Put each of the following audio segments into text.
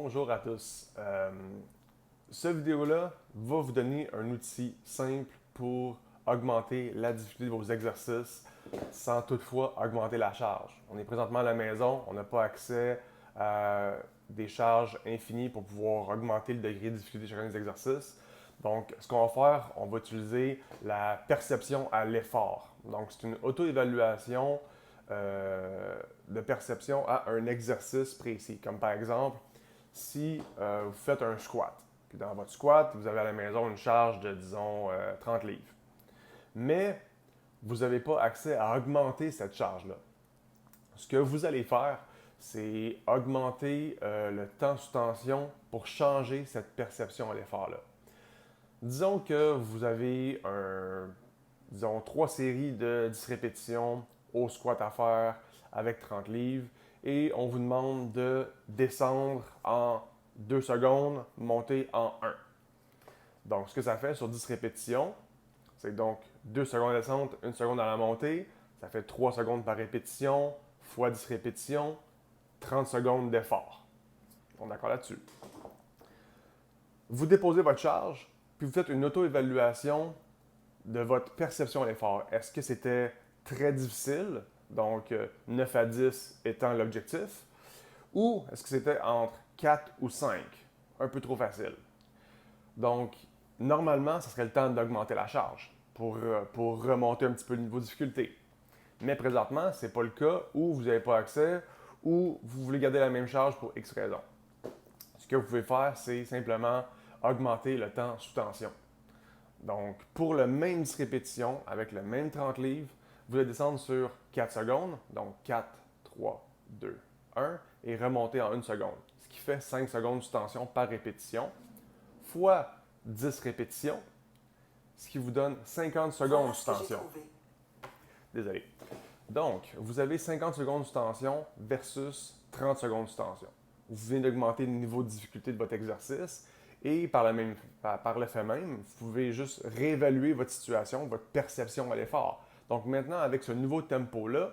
Bonjour à tous. Cette vidéo-là va vous donner un outil simple pour augmenter la difficulté de vos exercices sans toutefois augmenter la charge. On est présentement à la maison, on n'a pas accès à des charges infinies pour pouvoir augmenter le degré de difficulté de chacun des exercices. Donc, ce qu'on va faire, on va utiliser la perception à l'effort. Donc, c'est une auto-évaluation de perception à un exercice précis. Comme par exemple, si vous faites un squat, puis dans votre squat, vous avez à la maison une charge de, disons, 30 livres. Mais vous n'avez pas accès à augmenter cette charge-là. Ce que vous allez faire, c'est augmenter le temps sous tension pour changer cette perception à l'effort-là. Disons que vous avez disons, 3 séries de 10 répétitions au squat à faire avec 30 livres et on vous demande de descendre en 2 secondes, monter en 1. Donc, ce que ça fait sur 10 répétitions, c'est donc 2 secondes de descente, 1 seconde à la montée. Ça fait 3 secondes par répétition, fois 10 répétitions, 30 secondes d'effort. On est d'accord là-dessus. Vous déposez votre charge, puis vous faites une auto-évaluation de votre perception à l'effort. Est-ce que c'était très difficile, donc 9 à 10 étant l'objectif, ou est-ce que c'était entre 4 ou 5, un peu trop facile? Donc, normalement, ce serait le temps d'augmenter la charge pour remonter un petit peu le niveau de difficulté. Mais présentement, ce n'est pas le cas, ou vous n'avez pas accès, ou vous voulez garder la même charge pour X raisons. Ce que vous pouvez faire, c'est simplement augmenter le temps sous tension. Donc, pour le même 10 répétitions, avec le même 30 livres, vous allez descendre sur 4 secondes, donc 4, 3, 2, 1, et remonter en 1 seconde, ce qui fait 5 secondes sous tension par répétition, fois 10 répétitions, ce qui vous donne 50 secondes sous tension. Désolé. Donc, vous avez 50 secondes sous tension versus 30 secondes sous tension. Vous venez d'augmenter le niveau de difficulté de votre exercice et par le fait même, vous pouvez juste réévaluer votre situation, votre perception à l'effort. Donc maintenant, avec ce nouveau tempo-là,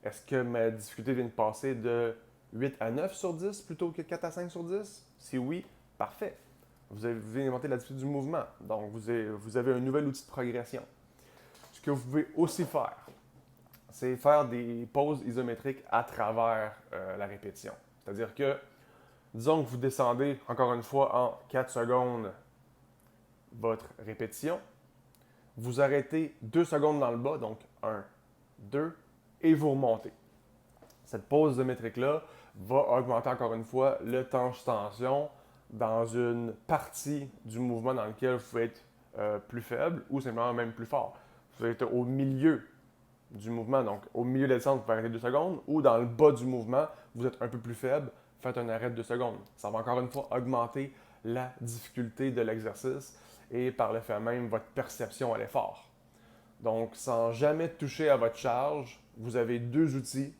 est-ce que ma difficulté vient de passer de 8 à 9 sur 10 plutôt que 4 à 5 sur 10? Si oui, parfait. Vous avez inventé la difficulté du mouvement. Donc vous avez un nouvel outil de progression. Ce que vous pouvez aussi faire, c'est faire des pauses isométriques à travers la répétition. C'est-à-dire que, disons que vous descendez encore une fois en 4 secondes votre répétition, vous arrêtez 2 secondes dans le bas, donc 1, 2, et vous remontez. Cette pause isométrique-là va augmenter encore une fois le temps sous tension dans une partie du mouvement dans lequel vous pouvez être plus faible ou simplement même plus fort. Vous pouvez être au milieu du mouvement, donc au milieu de la descente, vous pouvez arrêter 2 secondes, ou dans le bas du mouvement, vous êtes un peu plus faible, faites un arrêt de 2 secondes. Ça va encore une fois augmenter la difficulté de l'exercice et par le fait même votre perception à l'effort. Donc, sans jamais toucher à votre charge, vous avez 2 outils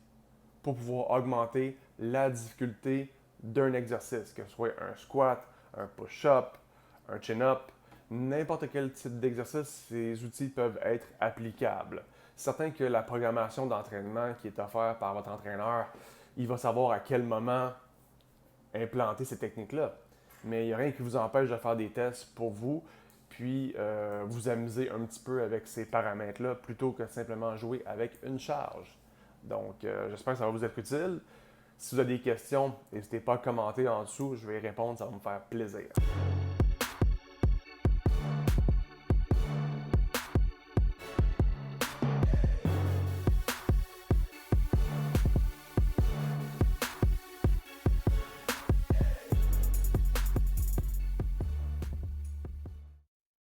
pour pouvoir augmenter la difficulté d'un exercice, que ce soit un squat, un push-up, un chin-up, n'importe quel type d'exercice, ces outils peuvent être applicables. C'est certain que la programmation d'entraînement qui est offerte par votre entraîneur, il va savoir à quel moment implanter ces techniques-là. Mais il n'y a rien qui vous empêche de faire des tests pour vous, puis vous amuser un petit peu avec ces paramètres-là plutôt que simplement jouer avec une charge. Donc, j'espère que ça va vous être utile. Si vous avez des questions, n'hésitez pas à commenter en dessous, je vais y répondre, ça va me faire plaisir.